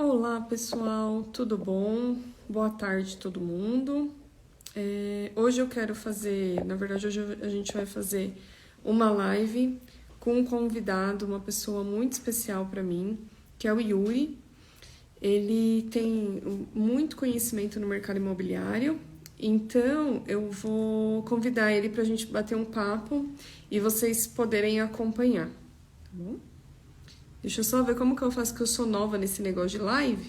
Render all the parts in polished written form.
Olá, pessoal, tudo bom? Boa tarde, todo mundo. Hoje eu quero fazer, na verdade, hoje a gente vai fazer uma live com um convidado, uma pessoa muito especial para mim, que é o Yuri. Ele tem muito conhecimento no mercado imobiliário, então eu vou convidar ele para a gente bater um papo e vocês poderem acompanhar, tá bom? Deixa eu só ver como que eu faço, que eu sou nova nesse negócio de live.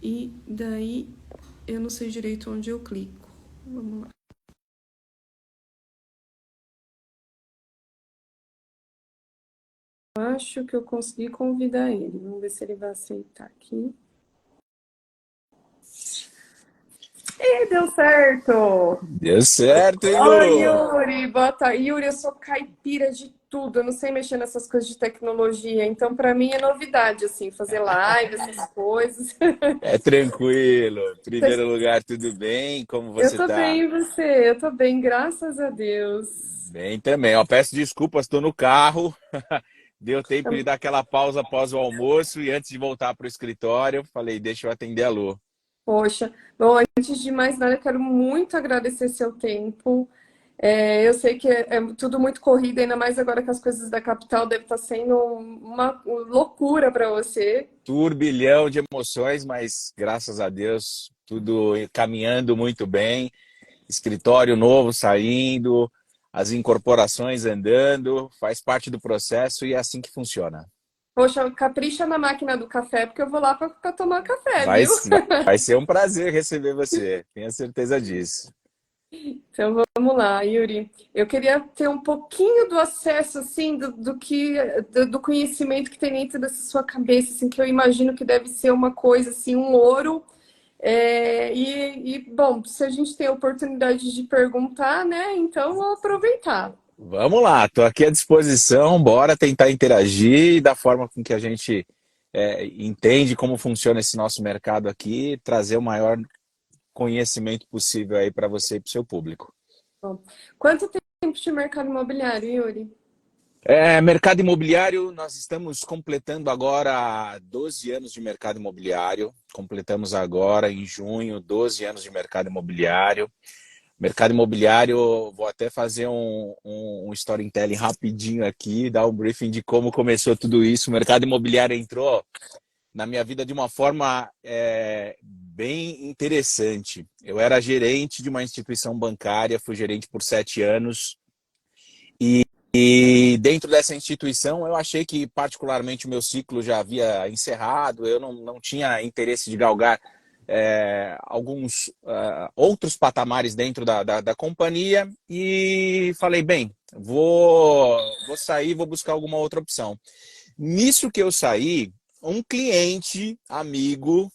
E daí eu não sei direito onde eu clico. Vamos lá. Acho que eu consegui convidar ele. Vamos ver se ele vai aceitar aqui. E deu certo! Deu certo, hein, Oi, Lu? Yuri, boa tarde. Yuri, eu sou caipira de tudo. Eu não sei mexer nessas coisas de tecnologia. Então, para mim é novidade, assim, fazer live, essas coisas. É tranquilo. Em primeiro lugar, tudo bem? Como Eu você tô tá? bem, e você? Eu tô bem, graças a Deus. Bem também. Ó, peço desculpas, estou no carro. Deu tempo de dar aquela pausa após o almoço e antes de voltar para o escritório, falei, deixa eu atender a Lu. Poxa, bom, antes de mais nada, eu quero muito agradecer seu tempo. Eu sei que é tudo muito corrido, ainda mais agora que as coisas da capital devem estar sendo uma loucura para você. Turbilhão de emoções, mas graças a Deus, tudo caminhando muito bem. Escritório novo saindo, as incorporações andando, faz parte do processo e é assim que funciona. Poxa, capricha na máquina do café, porque eu vou lá para tomar café, Vai, viu? vai ser um prazer receber você, tenha certeza disso. Então vamos lá, Yuri. Eu queria ter um pouquinho do acesso, assim, do conhecimento que tem dentro dessa sua cabeça, assim, que eu imagino que deve ser uma coisa, assim, um ouro. Bom, se a gente tem a oportunidade de perguntar, né? Então vou aproveitar. Vamos lá, estou aqui à disposição, bora tentar interagir da forma com que a gente entende como funciona esse nosso mercado aqui, trazer o maior conhecimento possível aí para você e para o seu público. Bom, quanto tempo de mercado imobiliário, Yuri? Mercado imobiliário, nós estamos completando agora 12 anos de mercado imobiliário. Completamos agora, em junho, 12 anos de mercado imobiliário. Mercado imobiliário, vou até fazer um storytelling rapidinho aqui, dar um briefing de como começou tudo isso. O mercado imobiliário entrou na minha vida de uma forma bem interessante. Eu era gerente de uma instituição bancária, fui gerente por 7 anos. E dentro dessa instituição, eu achei que, particularmente, o meu ciclo já havia encerrado, eu não tinha interesse de galgar alguns outros patamares dentro da companhia e falei, bem, vou sair, vou buscar alguma outra opção. Nisso que eu saí, um cliente, amigo,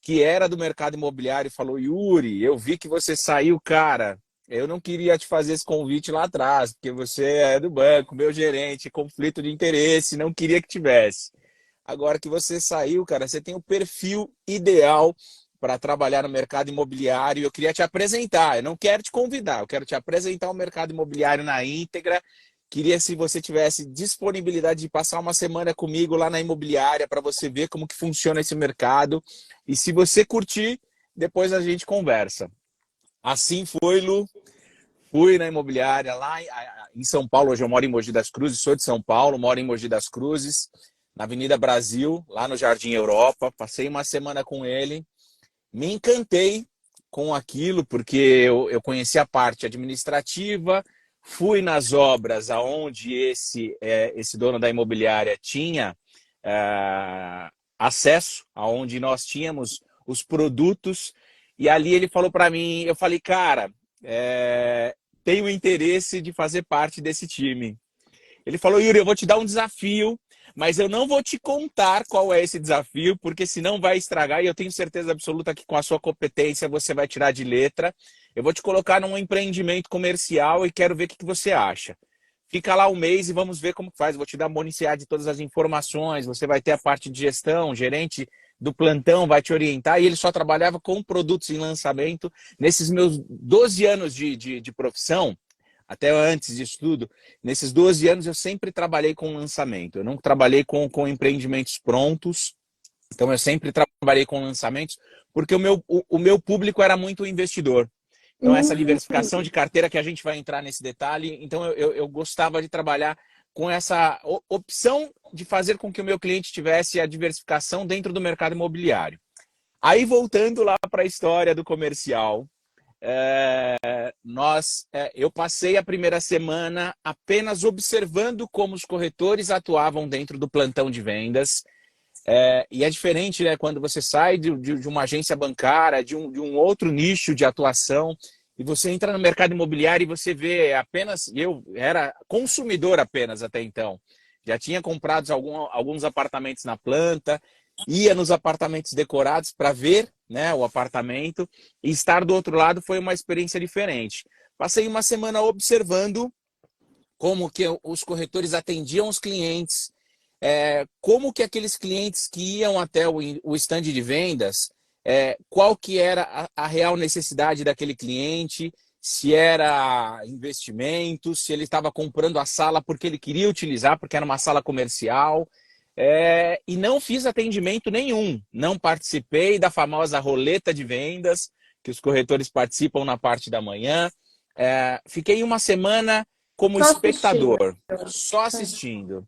que era do mercado imobiliário, falou: Yuri, eu vi que você saiu, cara. Eu não queria te fazer esse convite lá atrás, porque você é do banco, meu gerente, conflito de interesse, não queria que tivesse. Agora que você saiu, cara, você tem o perfil ideal para trabalhar no mercado imobiliário. Eu queria te apresentar, eu não quero te convidar, eu quero te apresentar o mercado imobiliário na íntegra. Queria, se você tivesse disponibilidade de passar uma semana comigo lá na imobiliária para você ver como que funciona esse mercado. E se você curtir, depois a gente conversa. Assim foi, Lu. Fui na imobiliária lá em São Paulo. Hoje eu moro em Mogi das Cruzes, sou de São Paulo, moro em Mogi das Cruzes, na Avenida Brasil, lá no Jardim Europa. Passei uma semana com ele. Me encantei com aquilo, porque eu conheci a parte administrativa, fui nas obras aonde esse dono da imobiliária tinha é, acesso, aonde nós tínhamos os produtos, e ali ele falou para mim, eu falei, cara, tenho interesse de fazer parte desse time. Ele falou, Yuri, eu vou te dar um desafio, mas eu não vou te contar qual é esse desafio, porque senão vai estragar, e eu tenho certeza absoluta que com a sua competência você vai tirar de letra. Eu vou te colocar num empreendimento comercial e quero ver o que você acha. Fica lá um mês e vamos ver como faz. Vou te dar municiar de todas as informações, você vai ter a parte de gestão, gerente do plantão vai te orientar, e ele só trabalhava com produtos em lançamento. Nesses meus 12 anos de profissão, até antes disso tudo, nesses 12 anos eu sempre trabalhei com lançamento. Eu não trabalhei com empreendimentos prontos. Então eu sempre trabalhei com lançamentos, porque o meu público era muito investidor. Então essa diversificação de carteira que a gente vai entrar nesse detalhe, então eu gostava de trabalhar com essa opção de fazer com que o meu cliente tivesse a diversificação dentro do mercado imobiliário. Aí voltando lá para a história do comercial, eu passei a primeira semana apenas observando como os corretores atuavam dentro do plantão de vendas. E é diferente, né, quando você sai de uma agência bancária, de um outro nicho de atuação, e você entra no mercado imobiliário e você vê apenas... Eu era consumidor apenas até então. Já tinha comprado alguns apartamentos na planta, ia nos apartamentos decorados para ver, né, o apartamento, e estar do outro lado foi uma experiência diferente. Passei uma semana observando como que os corretores atendiam os clientes, como que aqueles clientes que iam até o stand de vendas, qual que era a real necessidade daquele cliente, se era investimento, se ele estava comprando a sala porque ele queria utilizar, porque era uma sala comercial. E não fiz atendimento nenhum, não participei da famosa roleta de vendas, que os corretores participam na parte da manhã. Fiquei uma semana como Só assistindo. espectador, só assistindo.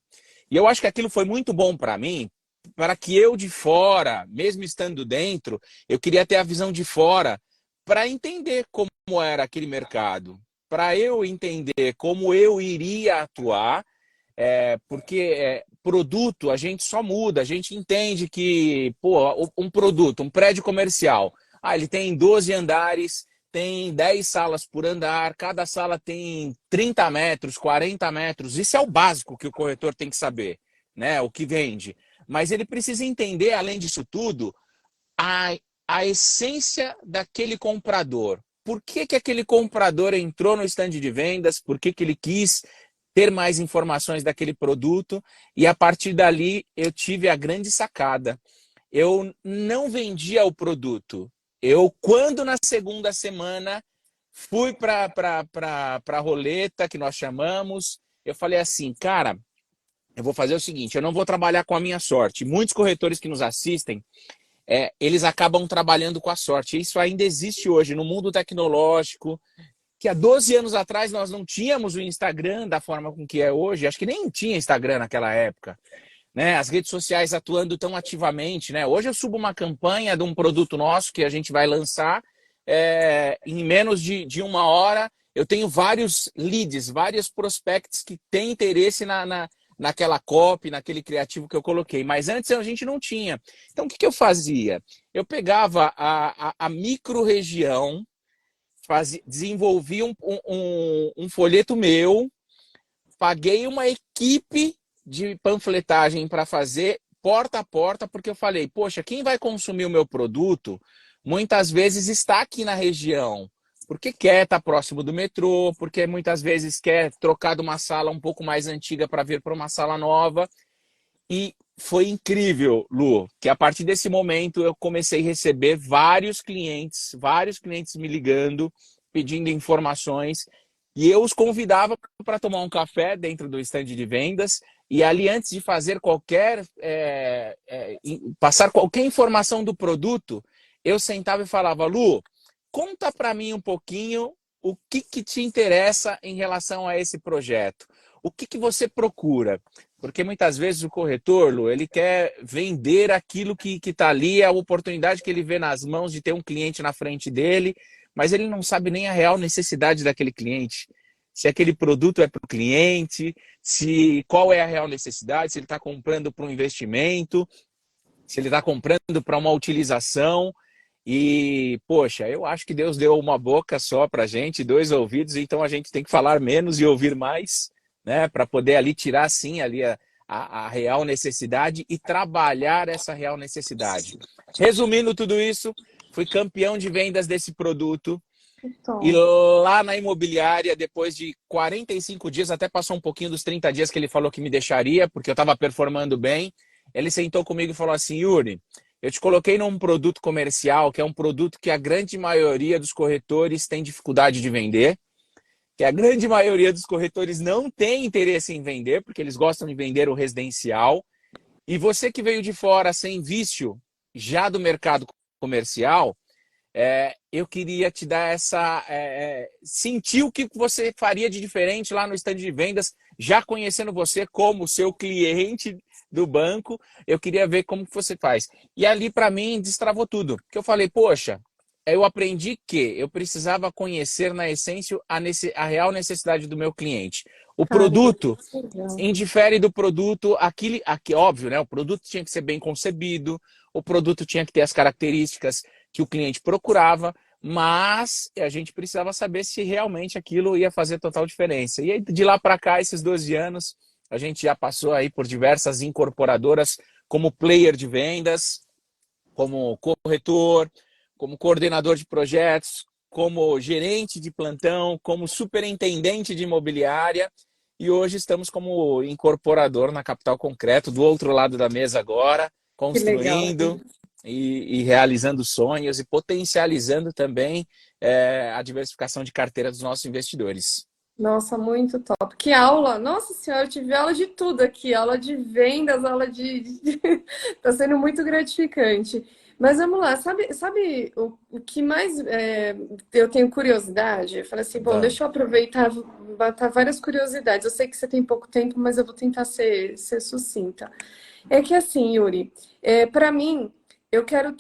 E eu acho que aquilo foi muito bom para mim, para que eu de fora, mesmo estando dentro, eu queria ter a visão de fora para entender como era aquele mercado, para eu entender como eu iria atuar, porque produto a gente só muda, a gente entende que um produto, um prédio comercial, ele tem 12 andares, tem 10 salas por andar, cada sala tem 30 metros, 40 metros. Isso é o básico que o corretor tem que saber, né? O que vende. Mas ele precisa entender, além disso tudo, a, a essência daquele comprador. Por que aquele comprador entrou no stand de vendas? Por que ele quis ter mais informações daquele produto? E a partir dali eu tive a grande sacada. Eu não vendia o produto. Quando na segunda semana fui para a roleta, que nós chamamos, eu falei assim, cara, eu vou fazer o seguinte, eu não vou trabalhar com a minha sorte. Muitos corretores que nos assistem, eles acabam trabalhando com a sorte. Isso ainda existe hoje no mundo tecnológico, que há 12 anos atrás nós não tínhamos o Instagram da forma com que é hoje. Acho que nem tinha Instagram naquela época. Né, as redes sociais atuando tão ativamente, né? Hoje eu subo uma campanha de um produto nosso que a gente vai lançar, em menos de uma hora eu tenho vários leads, vários prospects que têm interesse naquela copy, naquele criativo que eu coloquei, mas antes a gente não tinha. Então o que eu fazia? Eu pegava a micro-região, desenvolvi um folheto meu, paguei uma equipe de panfletagem para fazer porta a porta, porque eu falei, poxa, quem vai consumir o meu produto muitas vezes está aqui na região, porque quer estar próximo do metrô, porque muitas vezes quer trocar de uma sala um pouco mais antiga para vir para uma sala nova. E foi incrível, Lu, que a partir desse momento eu comecei a receber vários clientes me ligando, pedindo informações, e eu os convidava para tomar um café dentro do stand de vendas, e ali antes de fazer passar qualquer informação do produto, eu sentava e falava, Lu, conta para mim um pouquinho o que te interessa em relação a esse projeto. O que você procura? Porque muitas vezes o corretor, Lu, ele quer vender aquilo que está ali, a oportunidade que ele vê nas mãos de ter um cliente na frente dele, mas ele não sabe nem a real necessidade daquele cliente. Se aquele produto é para o cliente, qual é a real necessidade, se ele está comprando para um investimento, se ele está comprando para uma utilização. E, poxa, eu acho que Deus deu uma boca só para a gente, 2 ouvidos, então a gente tem que falar menos e ouvir mais, né, para poder ali tirar, sim, ali a real necessidade e trabalhar essa real necessidade. Resumindo tudo isso, fui campeão de vendas desse produto. Então, E lá na imobiliária, depois de 45 dias, até passou um pouquinho dos 30 dias que ele falou que me deixaria, porque eu estava performando bem, ele sentou comigo e falou assim, Yuri, eu te coloquei num produto comercial, que é um produto que a grande maioria dos corretores tem dificuldade de vender, que a grande maioria dos corretores não tem interesse em vender, porque eles gostam de vender o residencial. E você que veio de fora sem vício, já do mercado comercial, eu queria te dar sentir o que você faria de diferente lá no stand de vendas, já conhecendo você como seu cliente do banco, eu queria ver como que você faz. E ali, para mim, destravou tudo. Porque eu falei, poxa, eu aprendi que eu precisava conhecer, na essência, a real necessidade do meu cliente. O Caramba, produto que legal. indifere do produto, aqui, óbvio, né? O produto tinha que ser bem concebido, o produto tinha que ter as características que o cliente procurava, mas a gente precisava saber se realmente aquilo ia fazer total diferença. E aí, de lá para cá, esses 12 anos, a gente já passou aí por diversas incorporadoras como player de vendas, como corretor, como coordenador de projetos, como gerente de plantão, como superintendente de imobiliária. E hoje estamos como incorporador na Capital Concreto, do outro lado da mesa agora, Que legal. construindo e realizando sonhos e potencializando também a diversificação de carteira dos nossos investidores. Nossa, muito top. Que aula! Nossa senhora, eu tive aula de tudo aqui, aula de vendas, aula Tá sendo muito gratificante. Mas vamos lá, sabe o que mais eu tenho curiosidade? Eu falei assim, bom, Vamos. deixa eu aproveitar, matar várias curiosidades. Eu sei que você tem pouco tempo, mas eu vou tentar ser sucinta. É que assim, Yuri, para mim, eu quero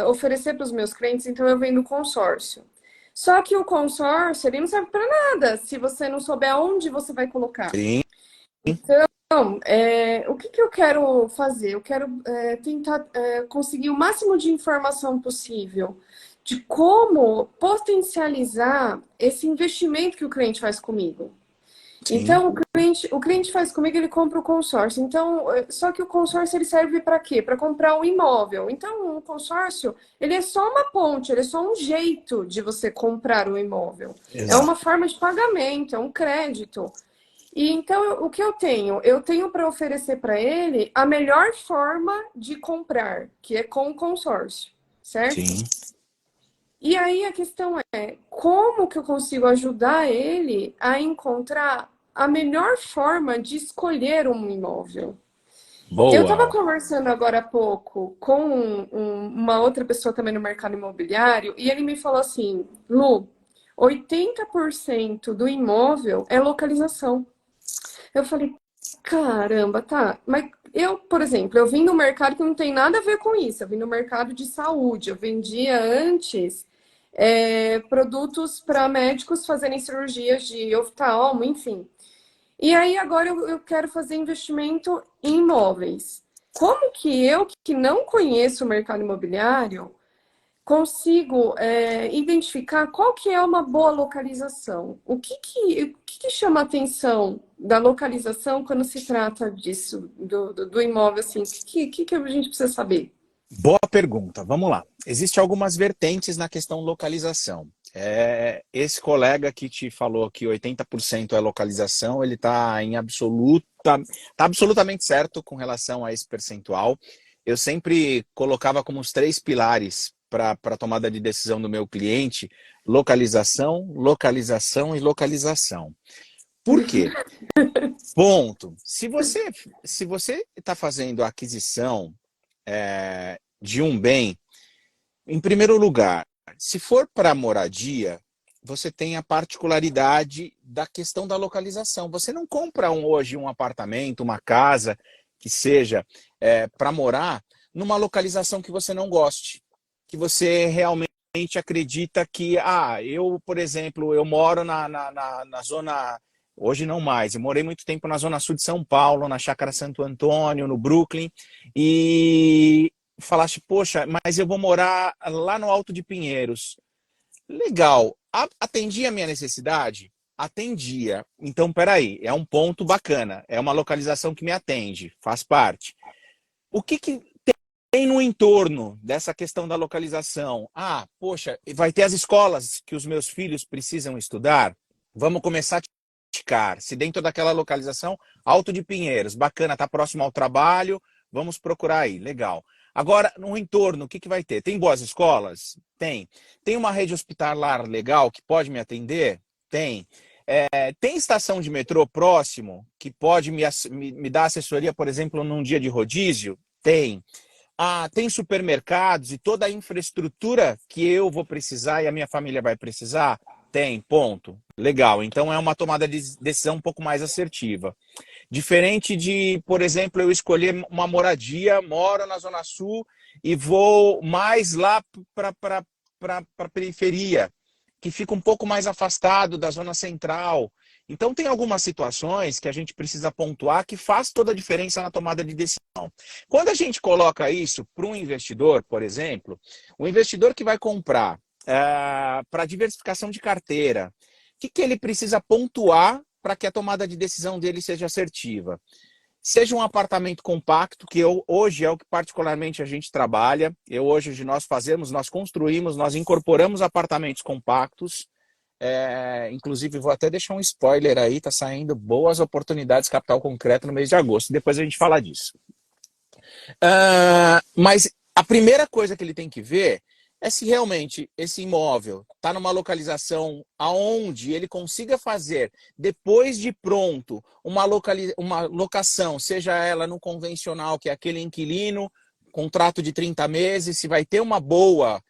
oferecer para os meus clientes, então eu venho no consórcio. Só que o consórcio, ele não serve para nada se você não souber aonde você vai colocar. Sim. Então, o que eu quero fazer? Eu quero tentar conseguir o máximo de informação possível de como potencializar esse investimento que o cliente faz comigo. Sim. Então, o cliente faz comigo, ele compra o consórcio. Então, só que o consórcio ele serve para quê? Para comprar um imóvel. Então, o consórcio, ele é só uma ponte, ele é só um jeito de você comprar o imóvel. É Exato. uma forma de pagamento, é um crédito. E então, o que eu tenho? Eu tenho para oferecer para ele a melhor forma de comprar, que é com o consórcio, certo? Sim. E aí a questão é, como que eu consigo ajudar ele a encontrar a melhor forma de escolher um imóvel? Eu estava Boa. conversando agora há pouco com uma outra pessoa também no mercado imobiliário e ele me falou assim, Lu, 80% do imóvel é localização. Eu falei, caramba, tá. Mas eu, por exemplo, eu vim no mercado que não tem nada a ver com isso. Eu vim no mercado de saúde. Eu vendia antes produtos para médicos fazerem cirurgias de oftalmo, enfim. E aí agora eu quero fazer investimento em imóveis. Como que eu, que não conheço o mercado imobiliário, consigo identificar qual que é uma boa localização? O que chama a atenção da localização quando se trata disso, do imóvel, assim? O que a gente precisa saber? Boa pergunta. Vamos lá. Existem algumas vertentes na questão localização. Esse colega que te falou que 80% é localização, ele está tá absolutamente certo com relação a esse percentual. Eu sempre colocava como os 3 pilares para a tomada de decisão do meu cliente: localização, localização e localização. Por quê? Ponto. Se você está fazendo a aquisição de um bem, em primeiro lugar, se for para moradia, você tem a particularidade da questão da localização. Você não compra hoje um apartamento, uma casa, que seja para morar, numa localização que você não goste, que você realmente acredita que, eu, por exemplo, eu moro na zona, hoje não mais, eu morei muito tempo na zona sul de São Paulo, na Chácara Santo Antônio, no Brooklyn, e falaste, poxa, mas eu vou morar lá no Alto de Pinheiros. Legal. Atendia a minha necessidade? Atendia. Então, peraí, é um ponto bacana. É uma localização que me atende, faz parte. O que tem no entorno dessa questão da localização? Poxa, vai ter as escolas que os meus filhos precisam estudar? Vamos começar a praticar. Se dentro daquela localização, Alto de Pinheiros, bacana, tá próximo ao trabalho, vamos procurar aí, legal. Agora, no entorno, o que vai ter? Tem boas escolas? Tem. Tem uma rede hospitalar legal que pode me atender? Tem. Tem estação de metrô próximo que pode me dar assessoria, por exemplo, num dia de rodízio? Tem. Tem supermercados e toda a infraestrutura que eu vou precisar e a minha família vai precisar? Tem, ponto. Legal. Então é uma tomada de decisão um pouco mais assertiva. Diferente de, por exemplo, eu escolher uma moradia, moro na Zona Sul e vou mais lá para a periferia, que fica um pouco mais afastado da Zona Central. Então, tem algumas situações que a gente precisa pontuar que faz toda a diferença na tomada de decisão. Quando a gente coloca isso para um investidor, por exemplo, o investidor que vai comprar para diversificação de carteira, o que ele precisa pontuar para que a tomada de decisão dele seja assertiva? Seja um apartamento compacto, que hoje é o que particularmente a gente trabalha. Hoje nós fazemos, nós construímos, nós incorporamos apartamentos compactos. Inclusive, vou até deixar um spoiler aí, tá saindo boas oportunidades capital concreto no mês de agosto. Depois a gente fala disso. Mas a primeira coisa que ele tem que ver é se realmente esse imóvel está numa localização aonde ele consiga fazer, depois de pronto, uma locação, seja ela no convencional, que é aquele inquilino, contrato de 30 meses, se vai ter uma boa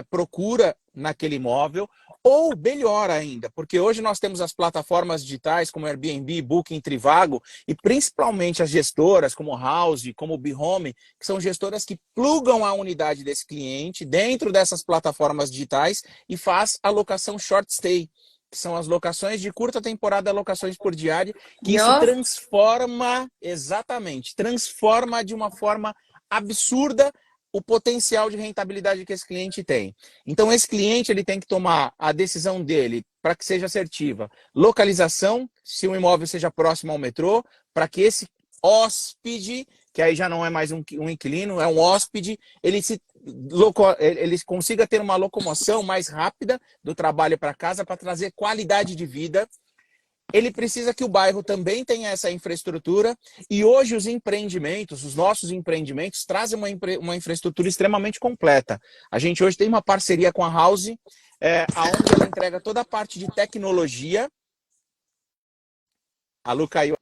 procura naquele imóvel, ou melhor ainda, porque hoje nós temos as plataformas digitais como Airbnb, Booking, Trivago, e principalmente as gestoras como House, como BeHome, que são gestoras que plugam a unidade desse cliente dentro dessas plataformas digitais e faz a locação short stay, que são as locações de curta temporada, locações por diária, que isso transforma, exatamente, transforma de uma forma absurda o potencial de rentabilidade que esse cliente tem. Então, esse cliente ele tem que tomar a decisão dele para que seja assertiva. Localização, se o imóvel seja próximo ao metrô, para que esse hóspede, que aí já não é mais um inquilino, é um hóspede, ele consiga ter uma locomoção mais rápida do trabalho para casa para trazer qualidade de vida. Ele precisa que o bairro também tenha essa infraestrutura e hoje os nossos empreendimentos trazem uma infraestrutura extremamente completa. A gente hoje tem uma parceria com a House, onde ela entrega toda a parte de tecnologia. A Lu caiu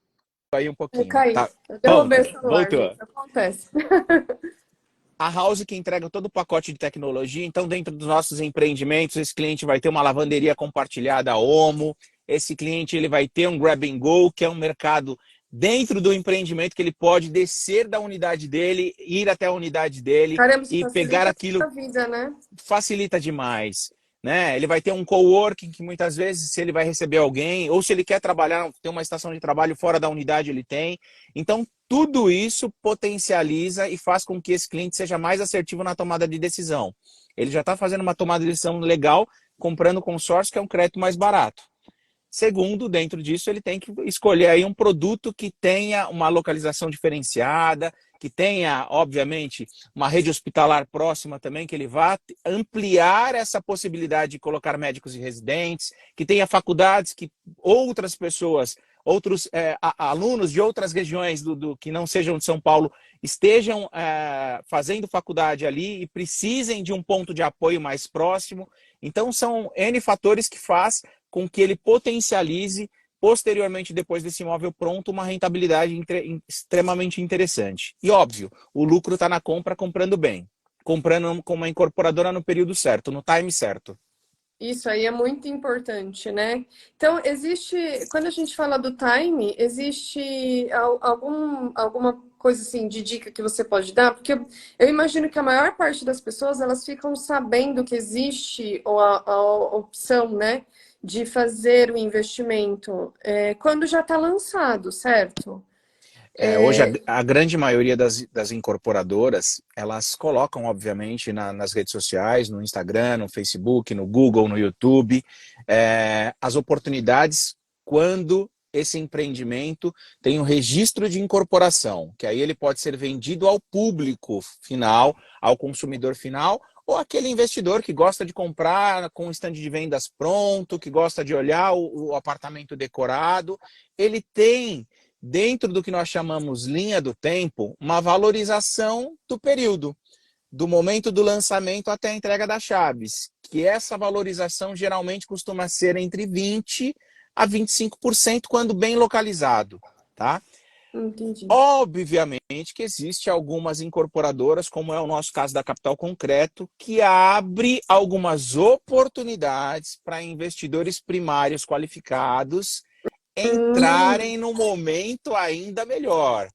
aí um pouquinho. Tá. Eu derrubei o celular, gente, acontece. A House que entrega todo o pacote de tecnologia, então dentro dos nossos empreendimentos, esse cliente vai ter uma lavanderia compartilhada Omo, esse cliente ele vai ter um Grab and Go, que é um mercado dentro do empreendimento que ele pode descer da unidade dele, ir até a unidade dele. Caramba, e pegar aquilo. A vida, né? Facilita demais. Né? Ele vai ter um coworking que muitas vezes, se ele vai receber alguém, ou se ele quer trabalhar, ter uma estação de trabalho fora da unidade, ele tem. Então, tudo isso potencializa e faz com que esse cliente seja mais assertivo na tomada de decisão. Ele já está fazendo uma tomada de decisão legal, comprando consórcio, que é um crédito mais barato. Segundo, dentro disso, ele tem que escolher aí um produto que tenha uma localização diferenciada, que tenha, obviamente, uma rede hospitalar próxima também, que ele vá ampliar essa possibilidade de colocar médicos e residentes, que tenha faculdades que outras pessoas, outros alunos de outras regiões que não sejam de São Paulo estejam fazendo faculdade ali e precisem de um ponto de apoio mais próximo. Então, são N fatores que faz com que ele potencialize, posteriormente, depois desse imóvel pronto, uma rentabilidade extremamente interessante. E, óbvio, o lucro está na compra, comprando bem. Comprando com uma incorporadora no período certo, no time certo. Isso aí é muito importante, né? Então, quando a gente fala do time, existe alguma coisa assim de dica que você pode dar? Porque eu imagino que a maior parte das pessoas, elas ficam sabendo que existe a opção, né, de fazer o investimento quando já está lançado, certo? Hoje a grande maioria das incorporadoras, elas colocam, obviamente, nas redes sociais, no Instagram, no Facebook, no Google, no YouTube, as oportunidades quando esse empreendimento tem um registro de incorporação, que aí ele pode ser vendido ao público final, ao consumidor final, ou aquele investidor que gosta de comprar com o estande de vendas pronto, que gosta de olhar o apartamento decorado. Ele tem, dentro do que nós chamamos linha do tempo, uma valorização do período, do momento do lançamento até a entrega das chaves, que essa valorização geralmente costuma ser entre 20 a 25% quando bem localizado, tá? Entendi. Obviamente que existe algumas incorporadoras, como é o nosso caso da Capital Concreto, que abre algumas oportunidades para investidores primários qualificados Hum, entrarem no momento ainda melhor.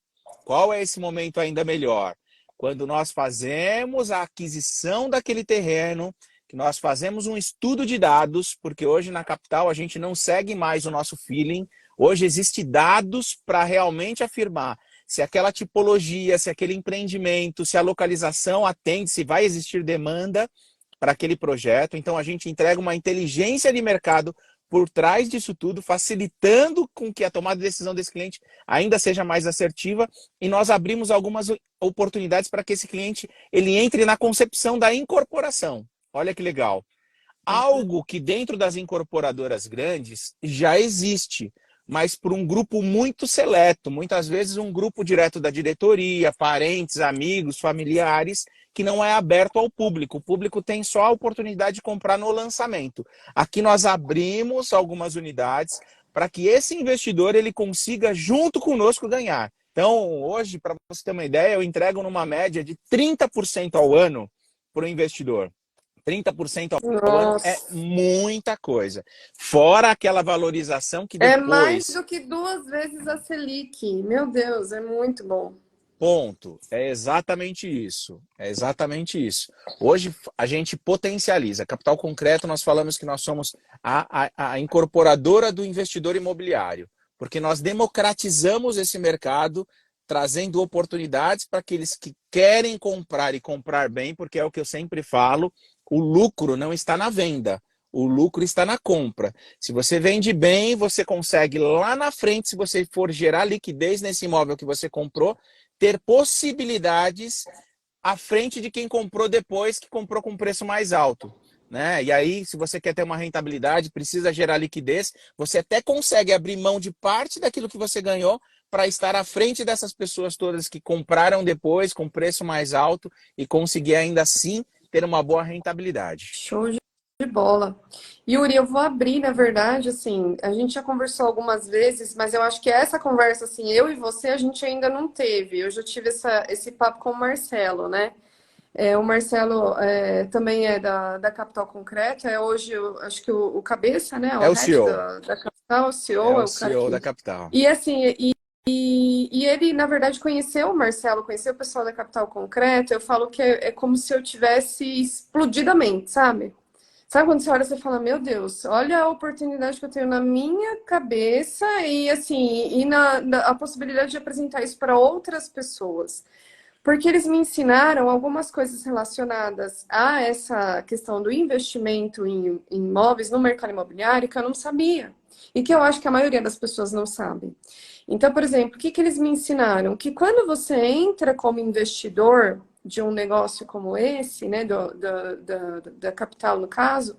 Qual é esse momento ainda melhor? Quando nós fazemos a aquisição daquele terreno, que nós fazemos um estudo de dados, porque hoje na capital a gente não segue mais o nosso feeling. Hoje existe dados para realmente afirmar se aquela tipologia, se aquele empreendimento, se a localização atende, se vai existir demanda para aquele projeto. Então a gente entrega uma inteligência de mercado por trás disso tudo, facilitando com que a tomada de decisão desse cliente ainda seja mais assertiva, e nós abrimos algumas oportunidades para que esse cliente ele entre na concepção da incorporação. Olha que legal. Algo que dentro das incorporadoras grandes já existe, mas por um grupo muito seleto, muitas vezes um grupo direto da diretoria, parentes, amigos, familiares, que não é aberto ao público. O público tem só a oportunidade de comprar no lançamento. Aqui nós abrimos algumas unidades para que esse investidor ele consiga junto conosco ganhar. Então, hoje, para você ter uma ideia, eu entrego numa média de 30% ao ano para o investidor. 30% ao ano é nossa. muita coisa. Fora aquela valorização que É mais depois, do que 2 vezes a Selic. Meu Deus, é muito bom. ponto, é exatamente isso. É exatamente isso. Hoje a gente potencializa. Capital Concreto, nós falamos que nós somos a incorporadora do investidor imobiliário, porque nós democratizamos esse mercado, trazendo oportunidades para aqueles que querem comprar e comprar bem, porque é o que eu sempre falo, o lucro não está na venda, o lucro está na compra. Se você vende bem, você consegue lá na frente, se você for gerar liquidez nesse imóvel que você comprou, ter possibilidades à frente de quem comprou depois, que comprou com preço mais alto. Né? E aí, se você quer ter uma rentabilidade, precisa gerar liquidez, você até consegue abrir mão de parte daquilo que você ganhou para estar à frente dessas pessoas todas que compraram depois com preço mais alto e conseguir ainda assim ter uma boa rentabilidade. Show de bola. Yuri, eu vou abrir, na verdade, assim, a gente já conversou algumas vezes, mas eu acho que essa conversa, assim, eu e você, a gente ainda não teve. Eu já tive esse papo com o Marcelo, né? O Marcelo também é da Capital Concreto, é hoje, acho que o cabeça, né? O É o head CEO. da Capital, o É CEO, é o o cara CEO da que... Capital. E assim, e ele, na verdade, conheceu o Marcelo, conheceu o pessoal da Capital Concreto, eu falo que é como se eu tivesse explodido a mente, sabe? Sabe quando você olha e você fala, meu Deus, olha a oportunidade que eu tenho na minha cabeça e assim, a possibilidade de apresentar isso para outras pessoas. Porque eles me ensinaram algumas coisas relacionadas a essa questão do investimento em imóveis no mercado imobiliário que eu não sabia. E que eu acho que a maioria das pessoas não sabe. Então, por exemplo, o que que eles me ensinaram? Que quando você entra como investidor de um negócio como esse, né, da capital no caso,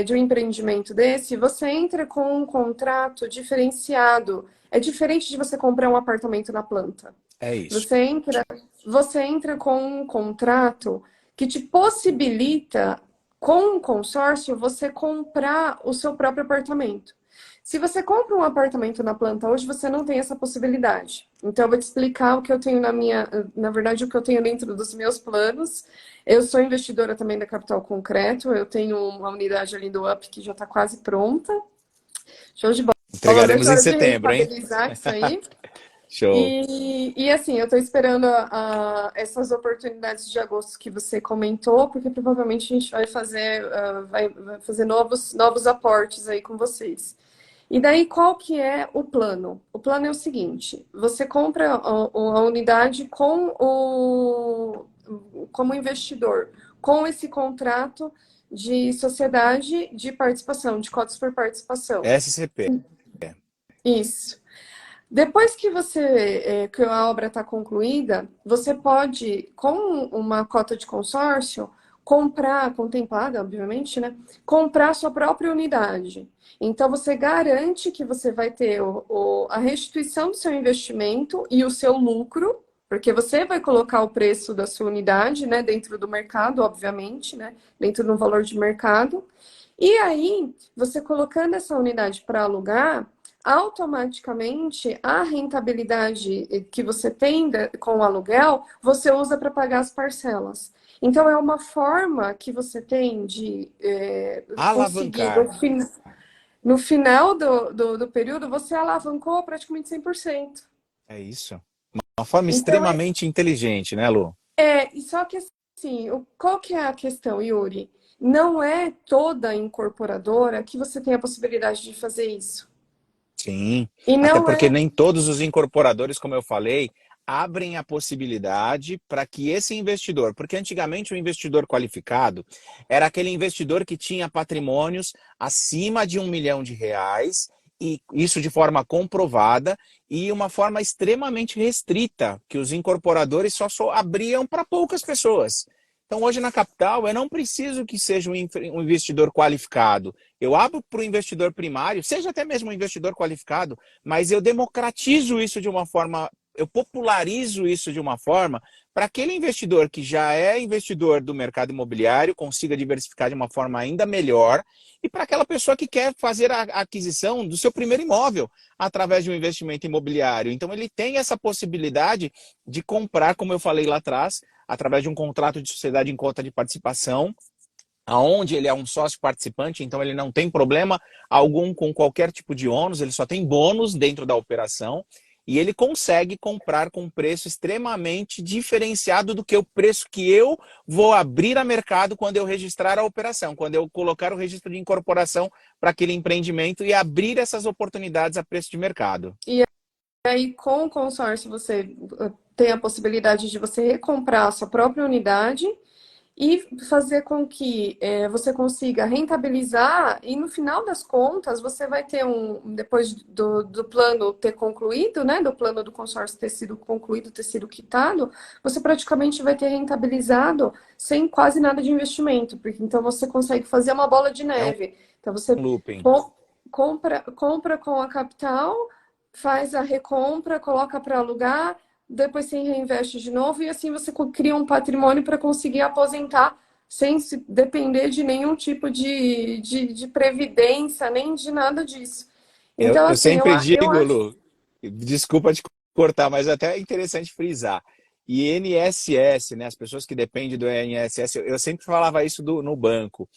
de um empreendimento desse, você entra com um contrato diferenciado. É diferente de você comprar um apartamento na planta. É isso. Você entra, você entra com um contrato que te possibilita, com um consórcio, você comprar o seu próprio apartamento. Se você compra um apartamento na planta hoje, você não tem essa possibilidade. Então, eu vou te explicar o que eu tenho na verdade, o que eu tenho dentro dos meus planos. Eu sou investidora também da Capital Concreto, eu tenho uma unidade ali do UP que já está quase pronta. Show de bola. Não vejo Entregaremos a em hora de setembro, hein? rentabilizar isso aí. Show. E assim, eu estou esperando essas oportunidades de agosto que você comentou, porque provavelmente a gente vai fazer, vai fazer novos aportes aí com vocês. E daí, qual que é o plano? O plano é o seguinte: você compra a unidade como investidor, com esse contrato de sociedade de participação, de cotas por participação. SCP. Isso. Depois que que a obra está concluída, você pode, com uma cota de consórcio, comprar, contemplada, obviamente, né? Comprar sua própria unidade. Então, você garante que você vai ter a restituição do seu investimento e o seu lucro, porque você vai colocar o preço da sua unidade, né? Dentro do mercado, obviamente, né? Dentro do valor de mercado. E aí, você colocando essa unidade para alugar, automaticamente a rentabilidade que você tem com o aluguel, você usa para pagar as parcelas. Então, é uma forma que você tem de conseguir, Alavancar. no final do período, você alavancou praticamente 100%. É isso. Uma forma Então, extremamente inteligente, né, Lu? e só que assim, qual que é a questão, Yuri? Não é toda incorporadora que você tem a possibilidade de fazer isso. Sim, E até não porque é. nem todos os incorporadores, como eu falei, abrem a possibilidade para que esse investidor, porque antigamente o investidor qualificado era aquele investidor que tinha patrimônios acima de R$ 1 milhão, e isso de forma comprovada e uma forma extremamente restrita, que os incorporadores só abriam para poucas pessoas. Então hoje na capital eu não preciso que seja um investidor qualificado. Eu abro para o investidor primário, seja até mesmo um investidor qualificado, mas eu democratizo isso de uma forma, eu popularizo isso de uma forma para aquele investidor que já é investidor do mercado imobiliário consiga diversificar de uma forma ainda melhor, e para aquela pessoa que quer fazer a aquisição do seu primeiro imóvel através de um investimento imobiliário. Então ele tem essa possibilidade de comprar, como eu falei lá atrás, através de um contrato de sociedade em conta de participação, aonde ele é um sócio participante, então ele não tem problema algum com qualquer tipo de ônus, ele só tem bônus dentro da operação, e ele consegue comprar com um preço extremamente diferenciado do que o preço que eu vou abrir a mercado quando eu registrar a operação, quando eu colocar o registro de incorporação para aquele empreendimento e abrir essas oportunidades a preço de mercado. E aí, com o consórcio, você tem a possibilidade de você recomprar a sua própria unidade e fazer com que você consiga rentabilizar, e no final das contas você vai ter depois do plano ter concluído, né, do plano do consórcio ter sido concluído, ter sido quitado, você praticamente vai ter rentabilizado sem quase nada de investimento, porque então você consegue fazer uma bola de É um neve. Então você looping. compra com a capital, faz a recompra, coloca para alugar, depois você reinveste de novo e assim você cria um patrimônio para conseguir aposentar sem se depender de nenhum tipo de previdência, nem de nada disso. Então, Eu assim, sempre eu digo, acho. Lu, desculpa te cortar, mas até é interessante frisar. INSS, né, as pessoas que dependem do INSS, eu sempre falava isso no banco.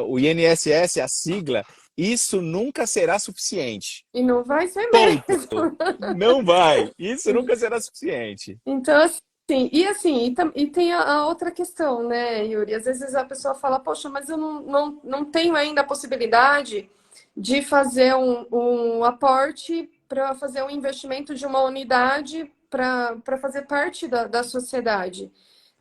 O INSS, a sigla, isso nunca será suficiente. E não vai ser Ponto. mesmo. Não vai. Isso nunca será suficiente. Então, e tem a outra questão, né, Yuri? Às vezes a pessoa fala, poxa, mas eu não tenho ainda a possibilidade de fazer um aporte para fazer um investimento de uma unidade para fazer parte da sociedade.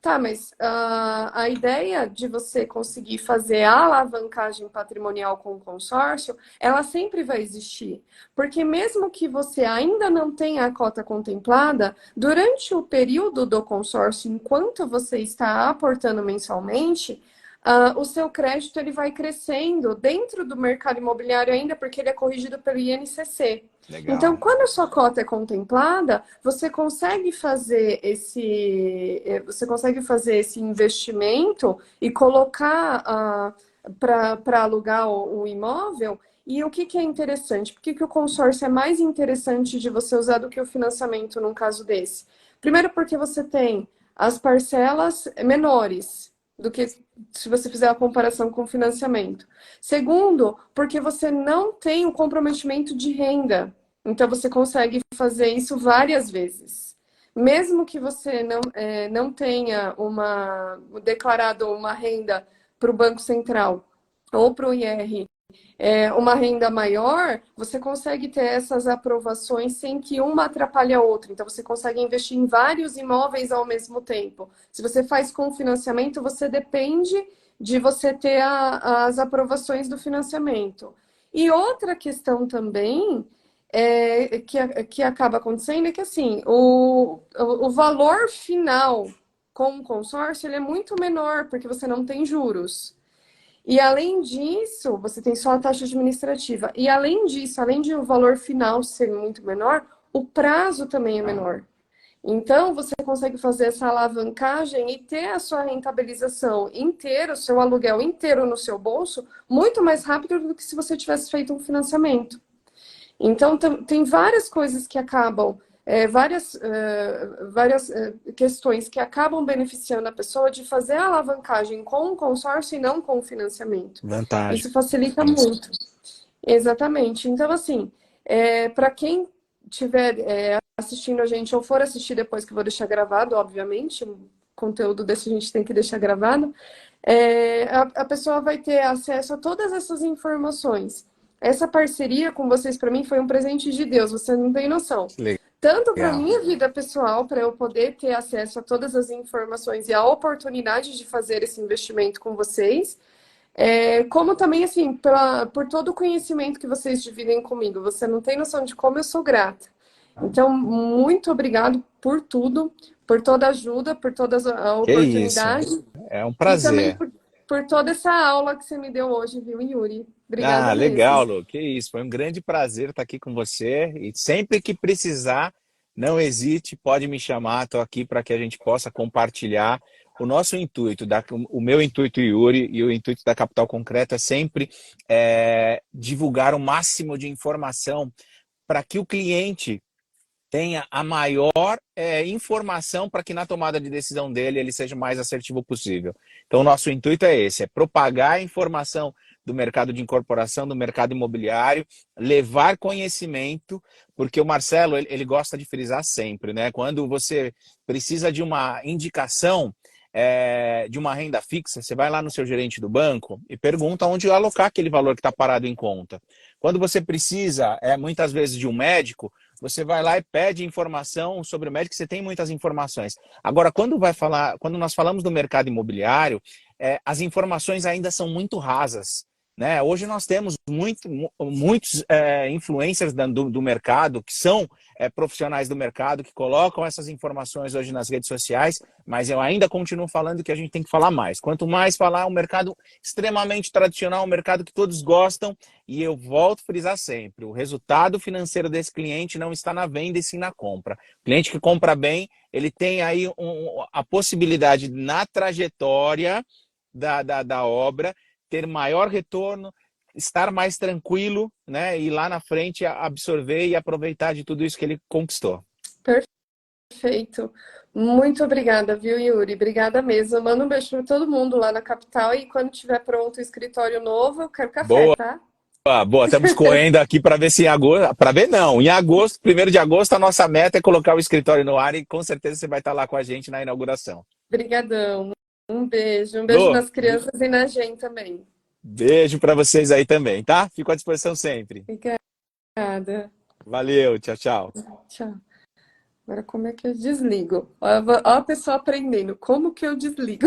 Tá, mas a ideia de você conseguir fazer a alavancagem patrimonial com o consórcio, ela sempre vai existir. Porque mesmo que você ainda não tenha a cota contemplada, durante o período do consórcio, enquanto você está aportando mensalmente, o seu crédito ele vai crescendo dentro do mercado imobiliário ainda, porque ele é corrigido pelo INCC. Então, Legal. quando a sua cota é contemplada, você consegue fazer esse investimento e colocar para alugar o imóvel. E o que é interessante? Por que o consórcio é mais interessante de você usar do que o financiamento num caso desse? Primeiro, porque você tem as parcelas menores do que se você fizer a comparação com o financiamento. Segundo, porque você não tem o comprometimento de renda. Então, você consegue fazer isso várias vezes. Mesmo que você não tenha declarado uma renda para o Banco Central ou para o IR, uma renda maior, você consegue ter essas aprovações sem que uma atrapalhe a outra. Então, você consegue investir em vários imóveis ao mesmo tempo. Se você faz com financiamento, você depende de você ter as aprovações do financiamento. E outra questão também que acaba acontecendo é que assim, o valor final com o consórcio ele é muito menor, porque você não tem juros. E além disso, você tem só a taxa administrativa. E além disso, além de o valor final ser muito menor, o prazo também é menor. Então, você consegue fazer essa alavancagem e ter a sua rentabilização inteira, o seu aluguel inteiro no seu bolso, muito mais rápido do que se você tivesse feito um financiamento. Então, tem várias coisas que acabam, várias questões que acabam beneficiando a pessoa de fazer a alavancagem com o consórcio e não com o financiamento. Vantagem. Isso facilita muito. Exatamente. Então, assim, para quem estiver assistindo a gente ou for assistir depois, que eu vou deixar gravado, obviamente, o conteúdo desse a gente tem que deixar gravado, a pessoa vai ter acesso a todas essas informações. Essa parceria com vocês, para mim, foi um presente de Deus, você não tem noção. Tanto para minha vida pessoal, para eu poder ter acesso a todas as informações e a oportunidade de fazer esse investimento com vocês, como também, assim, por todo o conhecimento que vocês dividem comigo. Você não tem noção de como eu sou grata. Então, muito obrigado por tudo, por toda a ajuda, por toda a oportunidade. Isso. É um E também prazer. por toda essa aula que você me deu hoje, viu, Yuri? Obrigada Legal, mesmo. Lu. Que isso. Foi um grande prazer estar aqui com você. E sempre que precisar, não hesite, pode me chamar. Estou aqui para que a gente possa compartilhar. O nosso intuito, o meu intuito, Yuri, e o intuito da Capital Concreto é sempre divulgar o máximo de informação para que o cliente tenha a maior informação para que na tomada de decisão dele ele seja o mais assertivo possível. Então, o nosso intuito é esse, é propagar a informação do mercado de incorporação, do mercado imobiliário, levar conhecimento, porque o Marcelo, ele gosta de frisar sempre, né? Quando você precisa de uma indicação de uma renda fixa, você vai lá no seu gerente do banco e pergunta onde alocar aquele valor que está parado em conta. Quando você precisa, muitas vezes, de um médico, você vai lá e pede informação sobre o médico, você tem muitas informações. Agora, quando nós falamos do mercado imobiliário, as informações ainda são muito rasas, né? Hoje nós temos muitos influencers do mercado, que são profissionais do mercado, que colocam essas informações hoje nas redes sociais, mas eu ainda continuo falando que a gente tem que falar mais. Quanto mais falar, é um mercado extremamente tradicional, um mercado que todos gostam, e eu volto a frisar sempre, o resultado financeiro desse cliente não está na venda e sim na compra. O cliente que compra bem, ele tem aí a possibilidade, na trajetória da obra, ter maior retorno, estar mais tranquilo, né? E lá na frente absorver e aproveitar de tudo isso que ele conquistou. Perfeito. Muito obrigada, viu, Yuri? Obrigada mesmo. Manda um beijo para todo mundo lá na capital e quando tiver pronto o escritório novo, eu quero café, Boa. tá? Boa, estamos correndo aqui para ver se em agosto, para ver não, em agosto, 1º de agosto, a nossa meta é colocar o escritório no ar e com certeza você vai estar lá com a gente na inauguração. Obrigadão. Um beijo Lu, nas crianças e na gente também. beijo para vocês aí também, tá? Fico à disposição sempre. Obrigada. Valeu, tchau, tchau. Tchau. Agora, como é que eu desligo? Ó a pessoa aprendendo. Como que eu desligo?